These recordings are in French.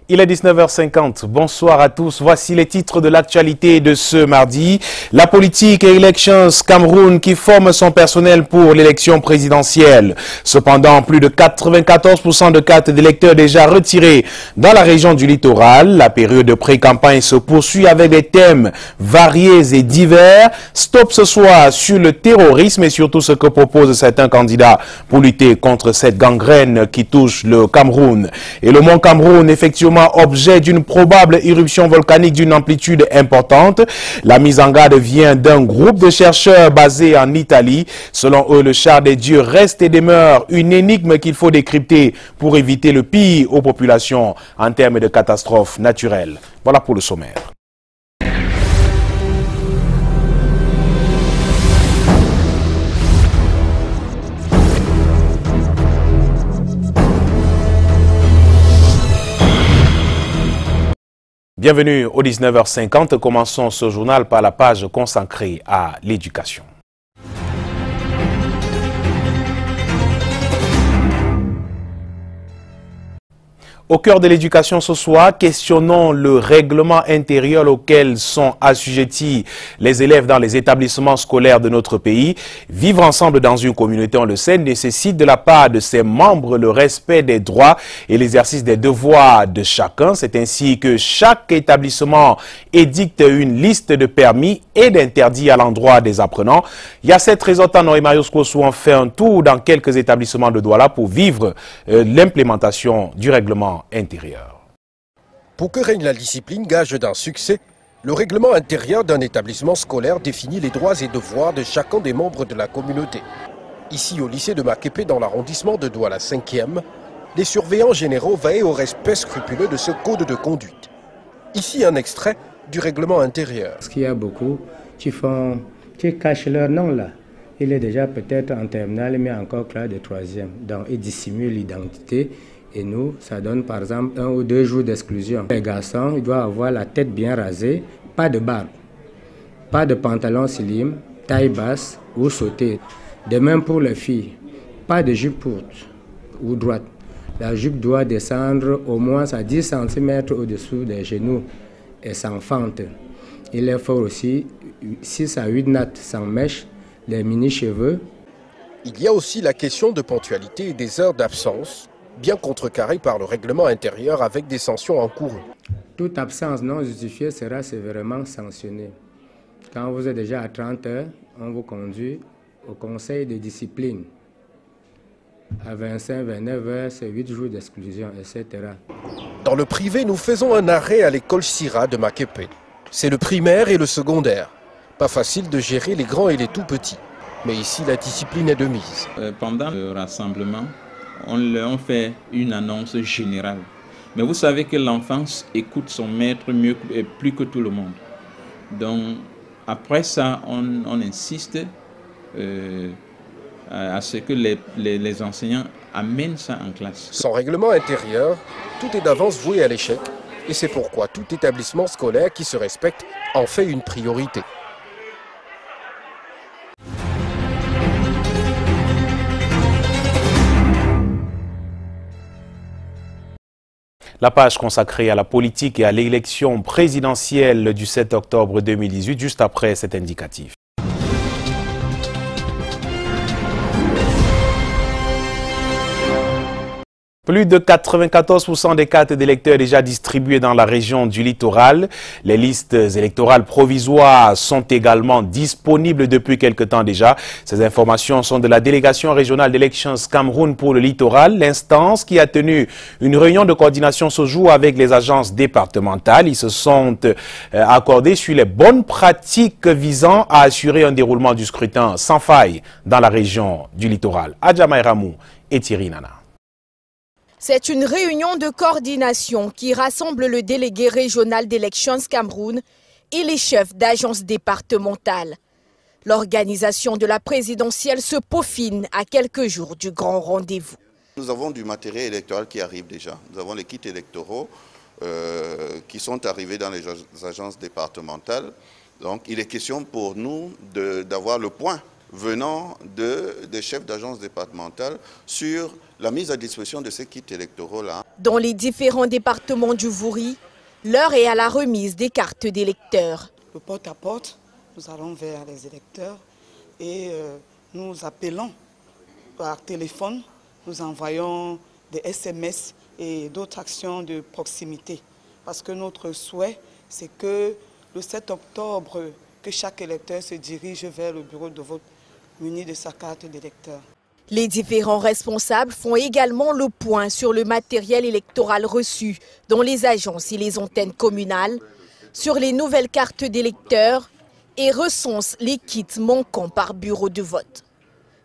Il est 19h50. Bonsoir à tous. Voici les titres de l'actualité de ce mardi. La politique et Elections Cameroun qui forme son personnel pour l'élection présidentielle. Cependant, plus de 94% de cartes d'électeurs déjà retirées dans la région du littoral. La période de pré-campagne se poursuit avec des thèmes variés et divers. Stop ce soir sur le terrorisme et surtout ce que proposent certains candidats pour lutter contre cette gangrène qui touche le Cameroun. Et le Mont Cameroun, effectivement, objet d'une probable éruption volcanique d'une amplitude importante. La mise en garde vient d'un groupe de chercheurs basés en Italie. Selon eux, le char des dieux reste et demeure une énigme qu'il faut décrypter pour éviter le pire aux populations en termes de catastrophes naturelles. Voilà pour le sommaire. Bienvenue au 19h50. Commençons ce journal par la page consacrée à l'éducation. Au cœur de l'éducation ce soir, questionnons le règlement intérieur auquel sont assujettis les élèves dans les établissements scolaires de notre pays. Vivre ensemble dans une communauté, on le sait, nécessite de la part de ses membres le respect des droits et l'exercice des devoirs de chacun. C'est ainsi que chaque établissement édicte une liste de permis et d'interdits à l'endroit des apprenants. Yasset Rezotano et Marius Kossou ont fait un tour dans quelques établissements de Douala pour vivre l'implémentation du règlement intérieur. Pour que règne la discipline, gage d'un succès, le règlement intérieur d'un établissement scolaire définit les droits et devoirs de chacun des membres de la communauté. Ici, au lycée de Maképé, dans l'arrondissement de Douala 5e, les surveillants généraux veillent au respect scrupuleux de ce code de conduite. Ici, un extrait du règlement intérieur. Parce qu'il y a beaucoup qui cachent leur nom là. Il est déjà peut-être en terminale, mais encore classe de 3e. Donc, ils dissimulent l'identité. Et nous, ça donne par exemple 1 ou 2 jours d'exclusion. Les garçons, ils doivent avoir la tête bien rasée, pas de barbe, pas de pantalon slim, taille basse ou sauté. De même pour les filles, pas de jupe courte ou droite. La jupe doit descendre au moins à 10 cm au-dessous des genoux et sans fente. Il est fort aussi 6 à 8 nattes sans mèche, les mini-cheveux. Il y a aussi la question de ponctualité et des heures d'absence, bien contrecarré par le règlement intérieur avec des sanctions encourues. Toute absence non justifiée sera sévèrement sanctionnée. Quand vous êtes déjà à 30 heures, on vous conduit au conseil de discipline. À 25-29 heures, c'est 8 jours d'exclusion, etc. Dans le privé, nous faisons un arrêt à l'école Sira de Maképé. C'est le primaire et le secondaire. Pas facile de gérer les grands et les tout petits. Mais ici, la discipline est de mise. Pendant le rassemblement, on fait une annonce générale. Mais vous savez que l'enfance écoute son maître mieux et plus que tout le monde. Donc, après ça, on insiste à ce que les enseignants amènent ça en classe. Sans règlement intérieur, tout est d'avance voué à l'échec. Et c'est pourquoi tout établissement scolaire qui se respecte en fait une priorité. La page consacrée à la politique et à l'élection présidentielle du 7 octobre 2018, juste après cet indicatif. Plus de 94% des cartes d'électeurs déjà distribuées dans la région du littoral. Les listes électorales provisoires sont également disponibles depuis quelque temps déjà. Ces informations sont de la délégation régionale d'Elections Cameroun pour le littoral, l'instance qui a tenu une réunion de coordination ce jour avec les agences départementales. Ils se sont accordés sur les bonnes pratiques visant à assurer un déroulement du scrutin sans faille dans la région du littoral. Adjama Ramou et Thierry Nana. C'est une réunion de coordination qui rassemble le délégué régional d'Elections Cameroun et les chefs d'agences départementales. L'organisation de la présidentielle se peaufine à quelques jours du grand rendez-vous. Nous avons du matériel électoral qui arrive déjà. Nous avons les kits électoraux qui sont arrivés dans les agences départementales. Donc il est question pour nous d'avoir le point venant des chefs d'agences départementales sur la mise à disposition de ces kits électoraux-là. Dans les différents départements du Vouri, l'heure est à la remise des cartes d'électeurs. Le porte-à-porte, nous allons vers les électeurs et nous appelons par téléphone, nous envoyons des SMS et d'autres actions de proximité. Parce que notre souhait, c'est que le 7 octobre, que chaque électeur se dirige vers le bureau de vote muni de sa carte d'électeur. Les différents responsables font également le point sur le matériel électoral reçu dans les agences et les antennes communales, sur les nouvelles cartes d'électeurs et recensent les kits manquants par bureau de vote.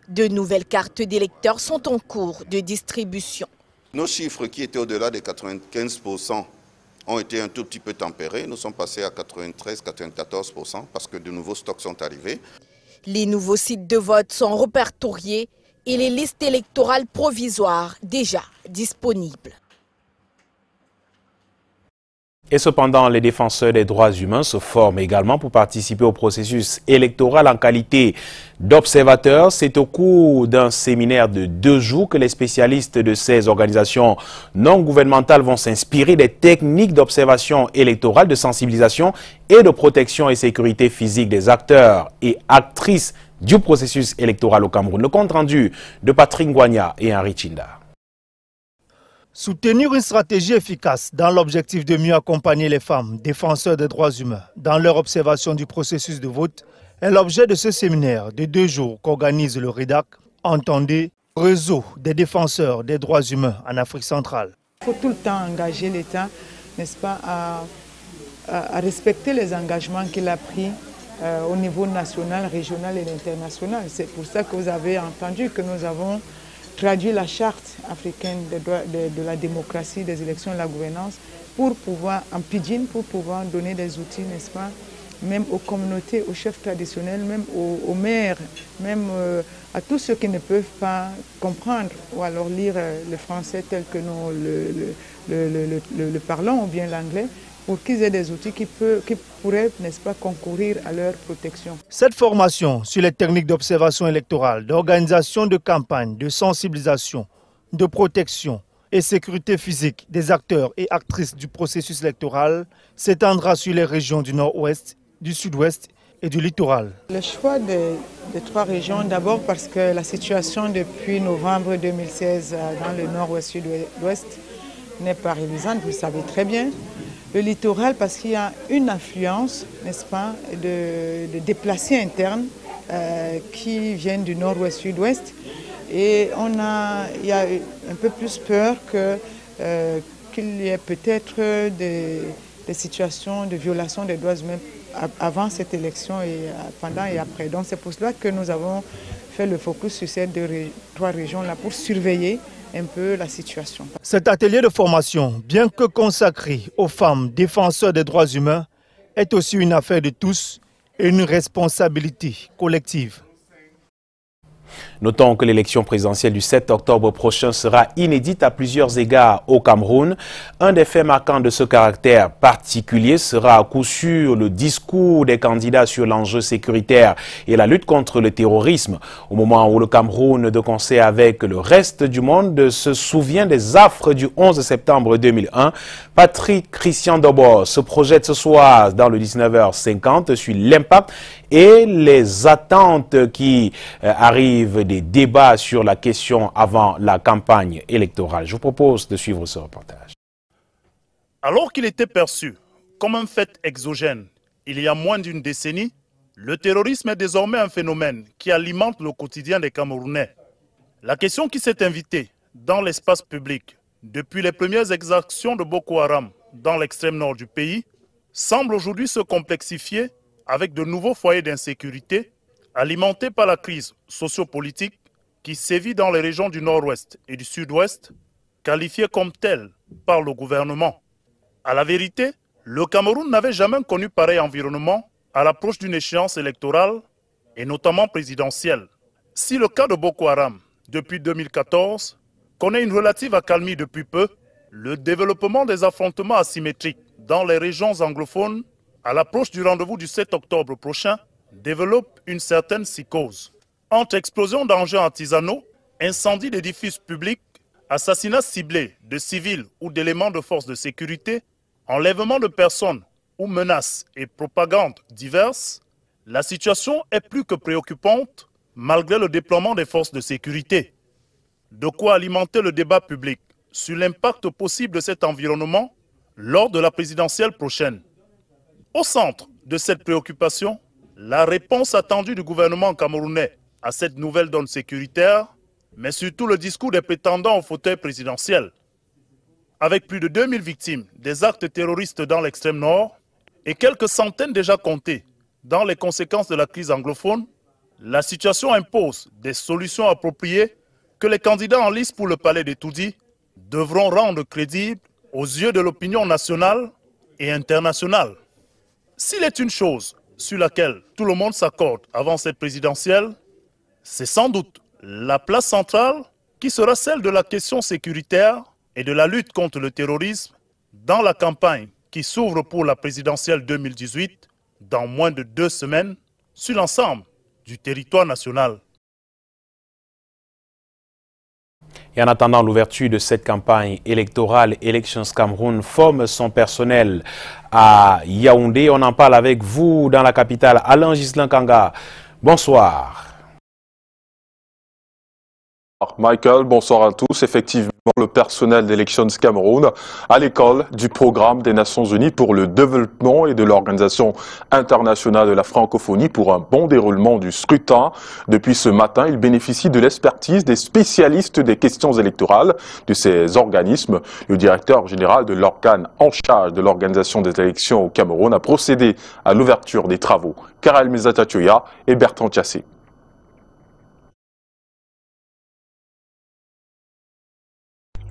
De nouvelles cartes d'électeurs sont en cours de distribution. Nos chiffres qui étaient au-delà des 95% ont été un tout petit peu tempérés. Nous sommes passés à 93-94% parce que de nouveaux stocks sont arrivés. Les nouveaux sites de vote sont répertoriés et les listes électorales provisoires déjà disponibles. Et cependant, les défenseurs des droits humains se forment également pour participer au processus électoral en qualité d'observateurs. C'est au cours d'un séminaire de 2 jours que les spécialistes de ces organisations non gouvernementales vont s'inspirer des techniques d'observation électorale, de sensibilisation et de protection et sécurité physique des acteurs et actrices du processus électoral au Cameroun. Le compte rendu de Patrick Ngwanya et Henri Chinda. Soutenir une stratégie efficace dans l'objectif de mieux accompagner les femmes défenseurs des droits humains dans leur observation du processus de vote est l'objet de ce séminaire de 2 jours qu'organise le REDAC, entendez, Réseau des défenseurs des droits humains en Afrique centrale. Il faut tout le temps engager l'État, n'est-ce pas, à respecter les engagements qu'il a pris au niveau national, régional et international. C'est pour ça que vous avez entendu que nous avons traduit la charte africaine de la démocratie, des élections et de la gouvernance pour pouvoir, en pidgin, pour pouvoir donner des outils, n'est-ce pas, même aux communautés, aux chefs traditionnels, même aux maires, même à tous ceux qui ne peuvent pas comprendre ou alors lire le français tel que nous le parlons ou bien l'anglais, pour qu'ils aient des outils qui pourraient, n'est-ce pas, concourir à leur protection. Cette formation sur les techniques d'observation électorale, d'organisation de campagne, de sensibilisation, de protection et sécurité physique des acteurs et actrices du processus électoral s'étendra sur les régions du nord-ouest, du sud-ouest et du littoral. Le choix des 3 régions, d'abord parce que la situation depuis novembre 2016 dans le nord-ouest, sud-ouest n'est pas révisante, vous le savez très bien. Le littoral parce qu'il y a une influence, n'est-ce pas, de déplacés internes qui viennent du nord-ouest, sud-ouest. Et il y a un peu plus peur qu'il y ait peut-être des situations de violation des droits humains avant cette élection et pendant et après. Donc c'est pour cela que nous avons fait le focus sur ces 3 régions-là pour surveiller un peu la situation. Cet atelier de formation, bien que consacré aux femmes défenseurs des droits humains, est aussi une affaire de tous et une responsabilité collective. Notons que l'élection présidentielle du 7 octobre prochain sera inédite à plusieurs égards au Cameroun. Un des faits marquants de ce caractère particulier sera à coup sûr le discours des candidats sur l'enjeu sécuritaire et la lutte contre le terrorisme. Au moment où le Cameroun, de concert avec le reste du monde, se souvient des affres du 11 septembre 2001, Patrick Christian Dobor se projette ce soir dans le 19h50 sur l'impact et les attentes qui arrivent des débats sur la question avant la campagne électorale. Je vous propose de suivre ce reportage. Alors qu'il était perçu comme un fait exogène il y a moins d'une décennie, le terrorisme est désormais un phénomène qui alimente le quotidien des Camerounais. La question qui s'est invitée dans l'espace public depuis les premières exactions de Boko Haram dans l'extrême nord du pays semble aujourd'hui se complexifier avec de nouveaux foyers d'insécurité alimentés par la crise sociopolitique qui sévit dans les régions du nord-ouest et du sud-ouest, qualifiées comme telles par le gouvernement. À la vérité, le Cameroun n'avait jamais connu pareil environnement à l'approche d'une échéance électorale et notamment présidentielle. Si le cas de Boko Haram, depuis 2014, connaît une relative accalmie depuis peu, le développement des affrontements asymétriques dans les régions anglophones à l'approche du rendez-vous du 7 octobre prochain développe une certaine psychose. Entre explosions d'engins artisanaux, incendies d'édifices publics, assassinats ciblés de civils ou d'éléments de forces de sécurité, enlèvement de personnes ou menaces et propagande diverses, la situation est plus que préoccupante malgré le déploiement des forces de sécurité. De quoi alimenter le débat public sur l'impact possible de cet environnement lors de la présidentielle prochaine. Au centre de cette préoccupation, la réponse attendue du gouvernement camerounais à cette nouvelle donne sécuritaire, mais surtout le discours des prétendants au fauteuil présidentiel. Avec plus de 2000 victimes des actes terroristes dans l'extrême nord et quelques centaines déjà comptées dans les conséquences de la crise anglophone, la situation impose des solutions appropriées que les candidats en lice pour le palais des Toudi devront rendre crédibles aux yeux de l'opinion nationale et internationale. S'il est une chose sur laquelle tout le monde s'accorde avant cette présidentielle, c'est sans doute la place centrale qui sera celle de la question sécuritaire et de la lutte contre le terrorisme dans la campagne qui s'ouvre pour la présidentielle 2018 dans moins de 2 semaines sur l'ensemble du territoire national. Et en attendant l'ouverture de cette campagne électorale, Elections Cameroun forme son personnel à Yaoundé. On en parle avec vous dans la capitale, Alain Ghislain Kanga. Bonsoir. Michael, bonsoir à tous. Effectivement, le personnel d'Elections Cameroun à l'école du programme des Nations Unies pour le développement et de l'Organisation internationale de la francophonie pour un bon déroulement du scrutin. Depuis ce matin, il bénéficie de l'expertise des spécialistes des questions électorales de ces organismes. Le directeur général de l'organe en charge de l'organisation des élections au Cameroun a procédé à l'ouverture des travaux. Karel Mezatachioya et Bertrand Tchassé.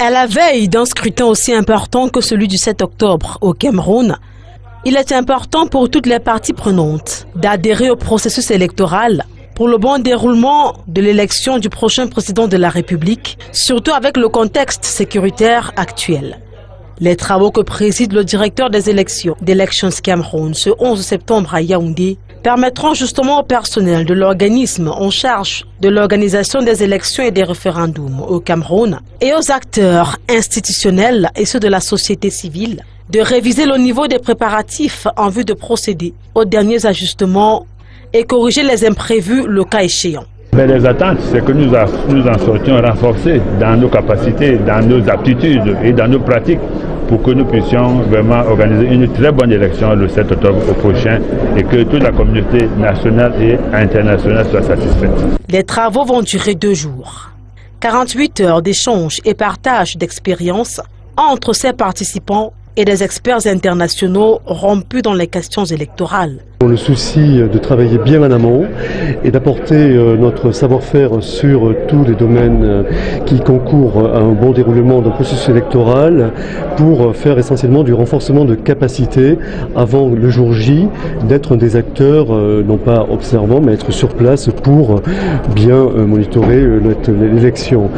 À la veille d'un scrutin aussi important que celui du 7 octobre au Cameroun, il est important pour toutes les parties prenantes d'adhérer au processus électoral pour le bon déroulement de l'élection du prochain président de la République, surtout avec le contexte sécuritaire actuel. Les travaux que préside le directeur des élections d'Elections Cameroun ce 11 septembre à Yaoundé permettront justement au personnel de l'organisme en charge de l'organisation des élections et des référendums au Cameroun et aux acteurs institutionnels et ceux de la société civile de réviser le niveau des préparatifs en vue de procéder aux derniers ajustements et corriger les imprévus le cas échéant. Mais les attentes, c'est que nous en sortions renforcés dans nos capacités, dans nos aptitudes et dans nos pratiques pour que nous puissions vraiment organiser une très bonne élection le 7 octobre prochain et que toute la communauté nationale et internationale soit satisfaite. Les travaux vont durer 2 jours. 48 heures d'échange et partage d'expériences entre ces participants et des experts internationaux rompus dans les questions électorales. Le souci de travailler bien en amont et d'apporter notre savoir-faire sur tous les domaines qui concourent à un bon déroulement d'un processus électoral pour faire essentiellement du renforcement de capacité avant le jour J, d'être des acteurs non pas observants mais être sur place pour bien monitorer l'élection.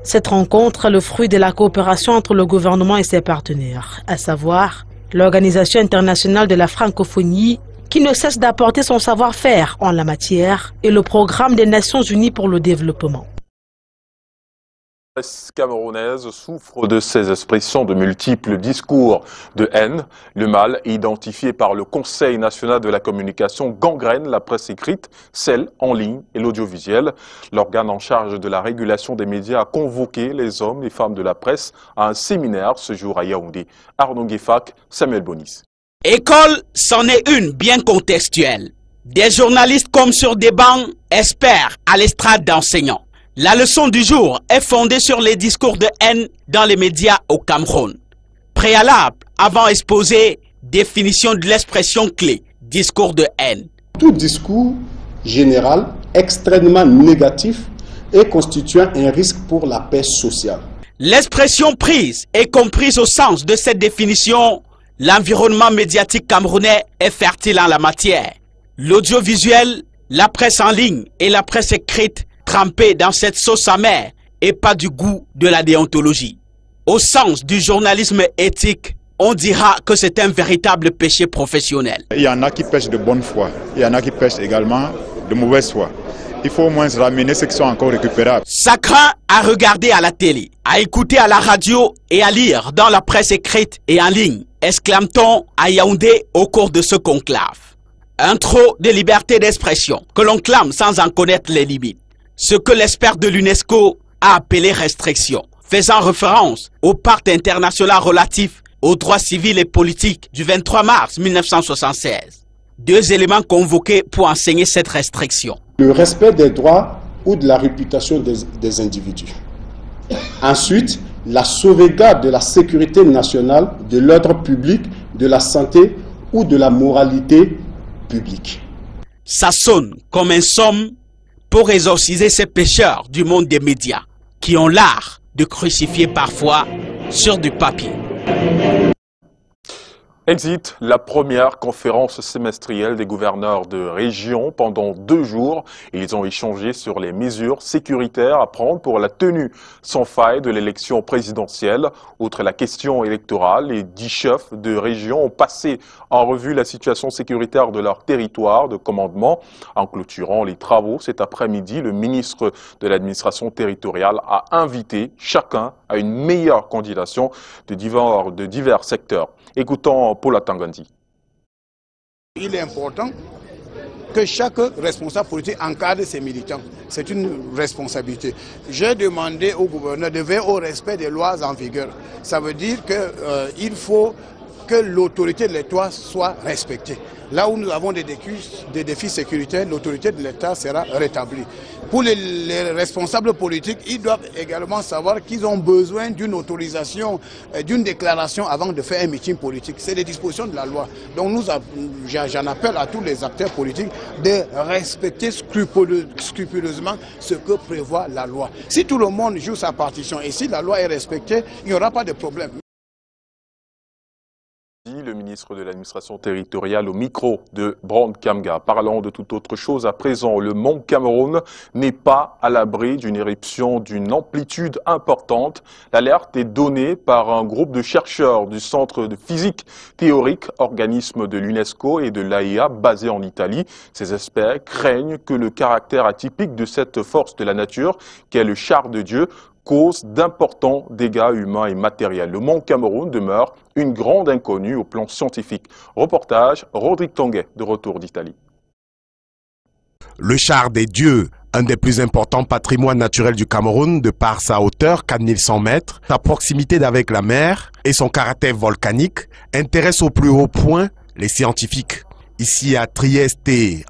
Cette rencontre est le fruit de la coopération entre le gouvernement et ses partenaires, à savoir l'Organisation internationale de la francophonie, qui ne cesse d'apporter son savoir-faire en la matière, et le Programme des Nations Unies pour le développement. La presse camerounaise souffre de ces expressions de multiples discours de haine. Le mal identifié par le Conseil national de la communication gangrène la presse écrite, celle en ligne et l'audiovisuel. L'organe en charge de la régulation des médias a convoqué les hommes et femmes de la presse à un séminaire ce jour à Yaoundé. Arnaud Guéfac, Samuel Bonis. École, c'en est une bien contextuelle. Des journalistes comme sur des bancs, experts à l'estrade d'enseignants. La leçon du jour est fondée sur les discours de haine dans les médias au Cameroun. Préalable, avant exposé, définition de l'expression clé, discours de haine. Tout discours général extrêmement négatif et constituant un risque pour la paix sociale. L'expression prise et comprise au sens de cette définition, l'environnement médiatique camerounais est fertile en la matière. L'audiovisuel, la presse en ligne et la presse écrite trempés dans cette sauce amère et pas du goût de la déontologie. Au sens du journalisme éthique, on dira que c'est un véritable péché professionnel. Il y en a qui pêchent de bonne foi, il y en a qui pêchent également de mauvaise foi. il faut au moins ramener ceux qui sont encore récupérables. Ça craint à regarder à la télé, à écouter à la radio et à lire dans la presse écrite et en ligne, exclame-t-on à Yaoundé au cours de ce conclave. Un trop de liberté d'expression que l'on clame sans en connaître les limites. Ce que l'expert de l'UNESCO a appelé restriction, faisant référence au pacte international relatif aux droits civils et politiques du 23 mars 1976. Deux éléments convoqués pour enseigner cette restriction. Le respect des droits ou de la réputation des individus. Ensuite, la sauvegarde de la sécurité nationale, de l'ordre public, de la santé ou de la moralité publique. Ça sonne comme un somme pour exorciser ces pécheurs du monde des médias qui ont l'art de crucifier parfois sur du papier. Exit la première conférence semestrielle des gouverneurs de région pendant 2 jours. Ils ont échangé sur les mesures sécuritaires à prendre pour la tenue sans faille de l'élection présidentielle. Outre la question électorale, les 10 chefs de région ont passé en revue la situation sécuritaire de leur territoire de commandement. En clôturant les travaux cet après-midi, le ministre de l'administration territoriale a invité chacun à une meilleure coordination de divers secteurs. Écoutons Paula Tangandi. Il est important que chaque responsable politique encadre ses militants. C'est une responsabilité. J'ai demandé au gouverneur de veiller au respect des lois en vigueur. Ça veut dire qu'il faut que l'autorité de l'État soit respectée. Là où nous avons des défis sécuritaires, l'autorité de l'État sera rétablie. Pour les responsables politiques, ils doivent également savoir qu'ils ont besoin d'une autorisation, d'une déclaration avant de faire un meeting politique. C'est des dispositions de la loi. Donc j'en appelle à tous les acteurs politiques de respecter scrupuleusement ce que prévoit la loi. Si tout le monde joue sa partition et si la loi est respectée, il n'y aura pas de problème. Le ministre de l'administration territoriale au micro de Brand Kamga. Parlant de toute autre chose, à présent, le mont Cameroun n'est pas à l'abri d'une éruption d'une amplitude importante. L'alerte est donnée par un groupe de chercheurs du Centre de physique théorique, organisme de l'UNESCO et de l'AIA basé en Italie. Ces experts craignent que le caractère atypique de cette force de la nature, qu'est le char de Dieu, cause d'importants dégâts humains et matériels. Le mont Cameroun demeure une grande inconnue au plan scientifique. Reportage, Rodrigue Tonguet, de retour d'Italie. Le char des dieux, un des plus importants patrimoines naturels du Cameroun, de par sa hauteur, 4100 mètres, sa proximité d'avec la mer et son caractère volcanique, intéresse au plus haut point les scientifiques. Ici à Trieste,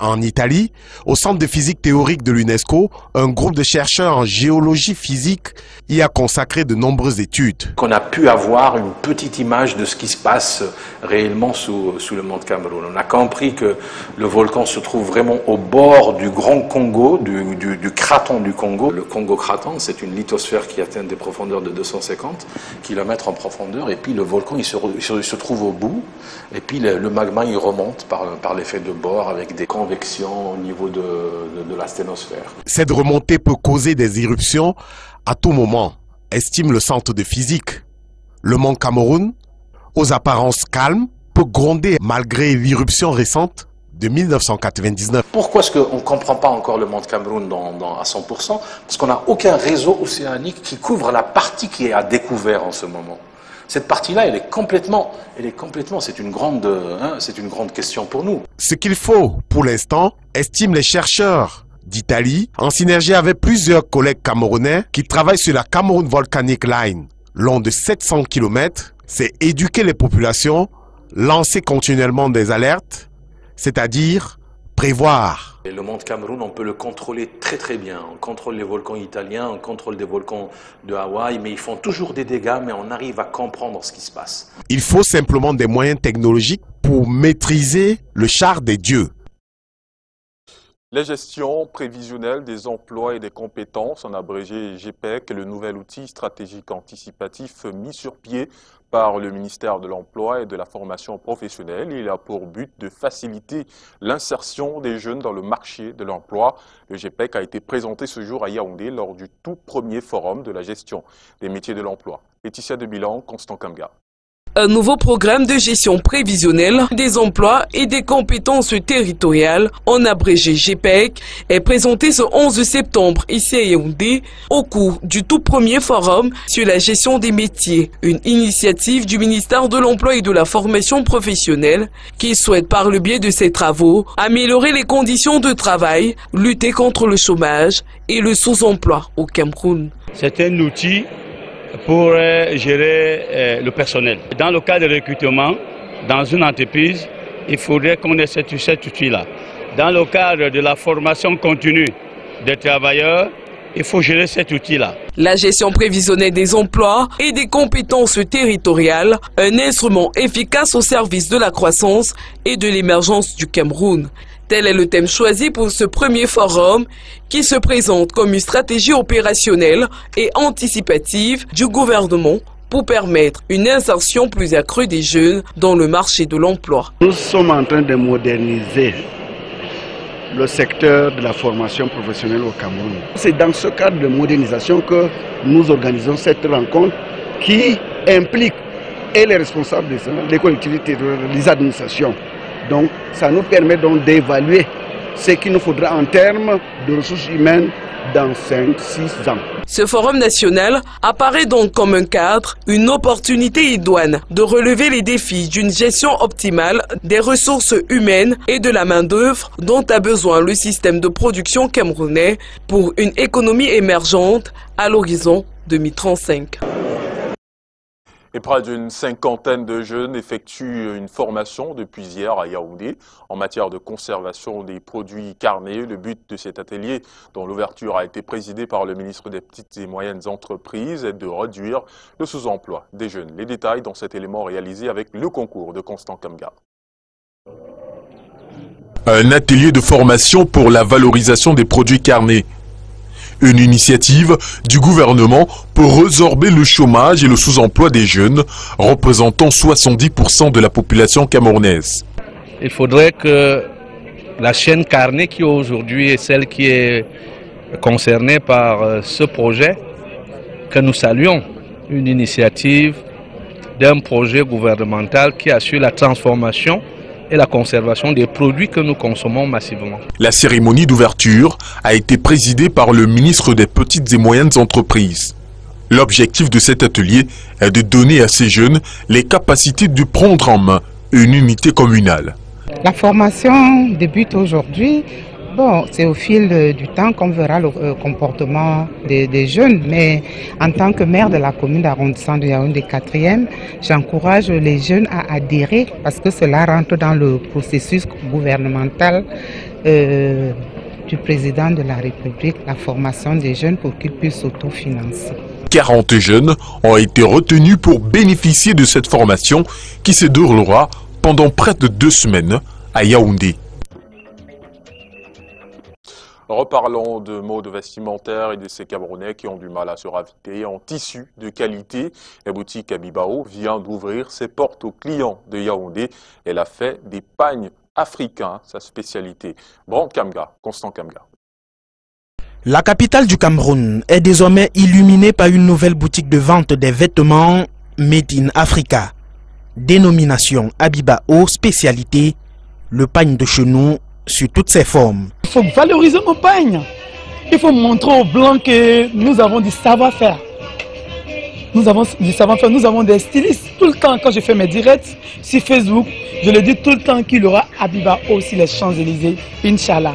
en Italie, au Centre de physique théorique de l'UNESCO, un groupe de chercheurs en géologie physique y a consacré de nombreuses études. Qu'on a pu avoir une petite image de ce qui se passe réellement sous le mont Cameroun. On a compris que le volcan se trouve vraiment au bord du Grand Congo, du craton du Congo. Le Congo-Craton, c'est une lithosphère qui atteint des profondeurs de 250 km en profondeur. Et puis le volcan, il se trouve au bout. Et puis le magma, il remonte par l'effet de bord avec des convections au niveau de la sténosphère. Cette remontée peut causer des éruptions à tout moment, estime le centre de physique. Le mont Cameroun, aux apparences calmes, peut gronder malgré l'irruption récente de 1999. Pourquoi est-ce qu'on ne comprend pas encore le mont Cameroun à 100%? Parce qu'on n'a aucun réseau océanique qui couvre la partie qui est à découvert en ce moment. Cette partie-là, c'est une grande question pour nous. Ce qu'il faut, pour l'instant, estiment les chercheurs d'Italie, en synergie avec plusieurs collègues camerounais qui travaillent sur la Cameroun Volcanic Line, long de 700 km, c'est éduquer les populations, lancer continuellement des alertes, c'est-à-dire prévoir. Et le mont Cameroun, on peut le contrôler très très bien. On contrôle les volcans italiens, on contrôle des volcans de Hawaï, mais ils font toujours des dégâts, mais on arrive à comprendre ce qui se passe. Il faut simplement des moyens technologiques pour maîtriser le char des dieux. La gestion prévisionnelle des emplois et des compétences, en abrégé GPEC, est le nouvel outil stratégique anticipatif mis sur pied par le ministère de l'Emploi et de la Formation professionnelle. Il a pour but de faciliter l'insertion des jeunes dans le marché de l'emploi. Le GPEC a été présenté ce jour à Yaoundé lors du tout premier forum de la gestion des métiers de l'emploi. Laetitia de Bilan, Constant Kamga. Un nouveau programme de gestion prévisionnelle des emplois et des compétences territoriales, en abrégé GPEC, est présenté ce 11 septembre ici à Yaoundé au cours du tout premier forum sur la gestion des métiers, une initiative du ministère de l'Emploi et de la Formation professionnelle qui souhaite par le biais de ses travaux améliorer les conditions de travail, lutter contre le chômage et le sous-emploi au Cameroun. C'est un outil pour gérer le personnel. Dans le cas de recrutement, dans une entreprise, il faudrait qu'on ait cet outil-là. Dans le cadre de la formation continue des travailleurs, il faut gérer cet outil-là. La gestion prévisionnelle des emplois et des compétences territoriales, un instrument efficace au service de la croissance et de l'émergence du Cameroun. Tel est le thème choisi pour ce premier forum qui se présente comme une stratégie opérationnelle et anticipative du gouvernement pour permettre une insertion plus accrue des jeunes dans le marché de l'emploi. Nous sommes en train de moderniser le secteur de la formation professionnelle au Cameroun. C'est dans ce cadre de modernisation que nous organisons cette rencontre qui implique et les responsables des collectivités, les administrations. Donc ça nous permet donc d'évaluer ce qu'il nous faudra en termes de ressources humaines dans 5-6 ans. Ce forum national apparaît donc comme un cadre, une opportunité idoine de relever les défis d'une gestion optimale des ressources humaines et de la main-d'œuvre dont a besoin le système de production camerounais pour une économie émergente à l'horizon 2035. Et près d'une cinquantaine de jeunes effectuent une formation depuis hier à Yaoundé en matière de conservation des produits carnés. Le but de cet atelier, dont l'ouverture a été présidée par le ministre des Petites et Moyennes Entreprises, est de réduire le sous-emploi des jeunes. Les détails dans cet élément réalisé avec le concours de Constant Kamga. Un atelier de formation pour la valorisation des produits carnés. Une initiative du gouvernement pour résorber le chômage et le sous-emploi des jeunes, représentant 70% de la population camerounaise. Il faudrait que la chaîne carnée qui aujourd'hui est celle qui est concernée par ce projet, que nous saluons, une initiative d'un projet gouvernemental qui assure la transformation et la conservation des produits que nous consommons massivement. La cérémonie d'ouverture a été présidée par le ministre des Petites et Moyennes Entreprises. L'objectif de cet atelier est de donner à ces jeunes les capacités de prendre en main une unité communale. La formation débute aujourd'hui. Bon, c'est au fil du temps qu'on verra le comportement des jeunes, mais en tant que maire de la commune d'arrondissement de Yaoundé 4e, j'encourage les jeunes à adhérer parce que cela rentre dans le processus gouvernemental du président de la République, la formation des jeunes pour qu'ils puissent s'autofinancer. 40 jeunes ont été retenus pour bénéficier de cette formation qui se déroulera pendant près de 2 semaines à Yaoundé. Reparlons de modes vestimentaires et de ces Camerounais qui ont du mal à se raviter en tissu de qualité. La boutique Abibao vient d'ouvrir ses portes aux clients de Yaoundé. Elle a fait des pagnes africains, sa spécialité. Brand Kamga, Constant Kamga. La capitale du Cameroun est désormais illuminée par une nouvelle boutique de vente des vêtements Made in Africa. Dénomination Abibao, spécialité, le pagne de chenou sur toutes ses formes. Il faut valoriser nos pagnes. Il faut montrer aux Blancs que nous avons du savoir-faire. Nous avons du savoir-faire, nous avons des stylistes. Tout le temps, quand je fais mes directs sur Facebook, je le dis tout le temps qu'il y aura Abibao aussi les Champs-Élysées, Inch'Allah.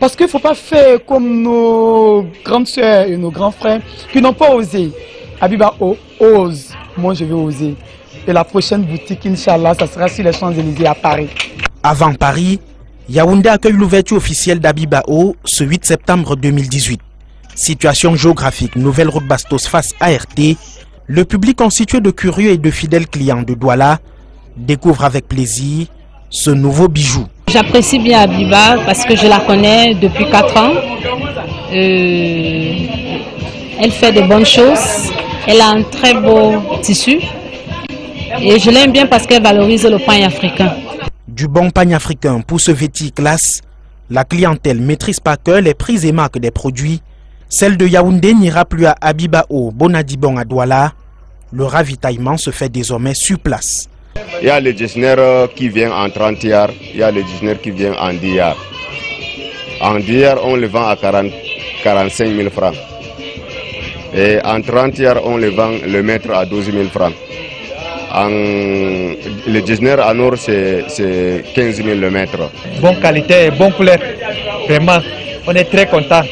Parce qu'il ne faut pas faire comme nos grandes soeurs et nos grands frères qui n'ont pas osé. Abibao ose, moi je vais oser. Et la prochaine boutique, Inch'Allah, ça sera sur les Champs-Élysées à Paris. Avant Paris, Yaoundé accueille l'ouverture officielle d'Abibao ce 8 septembre 2018. Situation géographique, nouvelle route Bastos face ART, le public constitué de curieux et de fidèles clients de Douala découvre avec plaisir ce nouveau bijou. J'apprécie bien Abiba parce que je la connais depuis 4 ans. Elle fait de bonnes choses, elle a un très beau tissu et je l'aime bien parce qu'elle valorise le pain africain. Du bon pagne africain pour ce vêtis classe, la clientèle maîtrise par cœur les prix et marques des produits. Celle de Yaoundé n'ira plus à Abibao, Bonadibon à Douala, Le ravitaillement se fait désormais sur place. Il y a le gestionnaire qui vient en 30 yards, il y a le gestionnaire qui vient en 10 yards. En 10 yards, on le vend à 45 000 francs. Et en 30 yards, on le vend le mètre à 12 000 francs. Le gestionnaire en or, c'est 15 000 le mètre. Bonne qualité, bonne couleur. Vraiment, on est très content.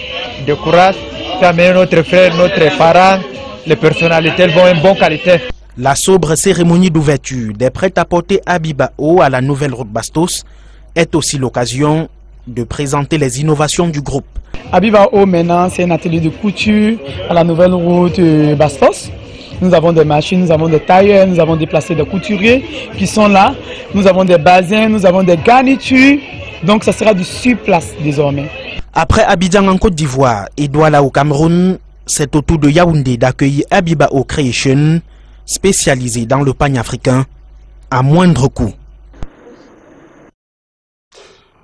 De courage, faire amener notre frère, notre parent, les personnalités vont en bonne qualité. La sobre cérémonie d'ouverture des prêt-à-porter Abibao à la nouvelle route Bastos est aussi l'occasion de présenter les innovations du groupe. Abibao maintenant c'est un atelier de couture à la nouvelle route Bastos. Nous avons des machines, nous avons des tailleurs, nous avons déplacé des couturiers qui sont là. Nous avons des bassins, nous avons des garnitures. Donc ça sera du sur place désormais. Après Abidjan en Côte d'Ivoire et Douala au Cameroun, c'est au tour de Yaoundé d'accueillir Abibao Creation, spécialisé dans le pagne africain, à moindre coût.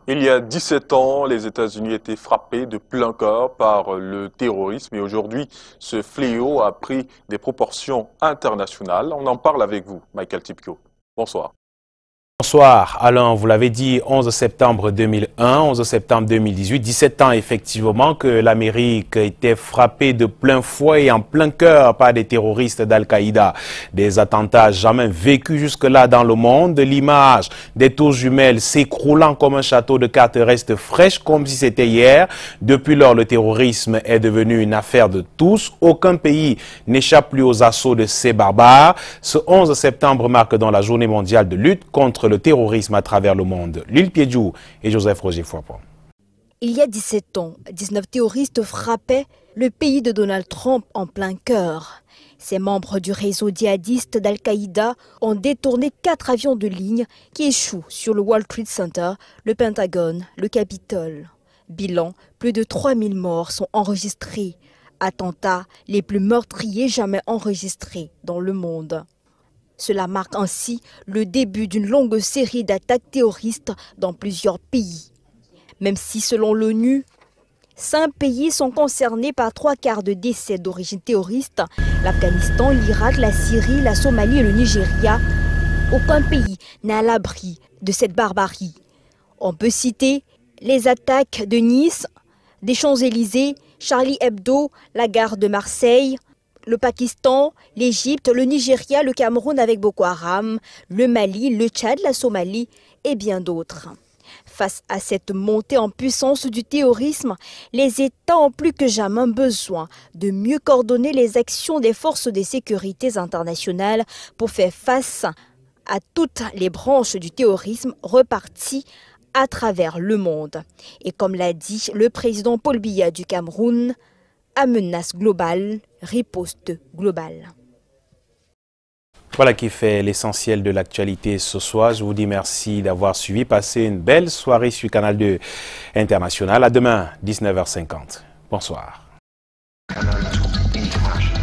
Il y a 17 ans, les États-Unis étaient frappés de plein cœur par le terrorisme et aujourd'hui, ce fléau a pris des proportions internationales. On en parle avec vous, Michael Tipko. Bonsoir. Bonsoir. Alain, vous l'avez dit, 11 septembre 2001, 11 septembre 2018, 17 ans effectivement que l'Amérique était frappée de plein fouet et en plein cœur par des terroristes d'Al-Qaïda. Des attentats jamais vécus jusque-là dans le monde. L'image des tours jumelles s'écroulant comme un château de cartes reste fraîche comme si c'était hier. Depuis lors, le terrorisme est devenu une affaire de tous. Aucun pays n'échappe plus aux assauts de ces barbares. Ce 11 septembre marque donc la journée mondiale de lutte contre le terrorisme à travers le monde. Lille Piedjou et Joseph Roger Fouapon. Il y a 17 ans, 19 terroristes frappaient le pays de Donald Trump en plein cœur. Ces membres du réseau djihadiste d'Al-Qaïda ont détourné 4 avions de ligne qui échouent sur le World Trade Center, le Pentagone, le Capitole. Bilan, plus de 3000 morts sont enregistrés. Attentats les plus meurtriers jamais enregistrés dans le monde. Cela marque ainsi le début d'une longue série d'attaques terroristes dans plusieurs pays. Même si, selon l'ONU, 5 pays sont concernés par 3/4 de décès d'origine terroriste, l'Afghanistan, l'Irak, la Syrie, la Somalie et le Nigeria, aucun pays n'est à l'abri de cette barbarie. On peut citer les attaques de Nice, des Champs-Élysées, Charlie Hebdo, la gare de Marseille, le Pakistan, l'Égypte, le Nigeria, le Cameroun avec Boko Haram, le Mali, le Tchad, la Somalie et bien d'autres. Face à cette montée en puissance du terrorisme, les États ont plus que jamais besoin de mieux coordonner les actions des forces de sécurité internationales pour faire face à toutes les branches du terrorisme reparties à travers le monde. Et comme l'a dit le président Paul Biya du Cameroun, à menace globale, riposte globale. Voilà qui fait l'essentiel de l'actualité ce soir. Je vous dis merci d'avoir suivi. Passez une belle soirée sur Canal 2 International. À demain, 19h50. Bonsoir. Canal 2 International.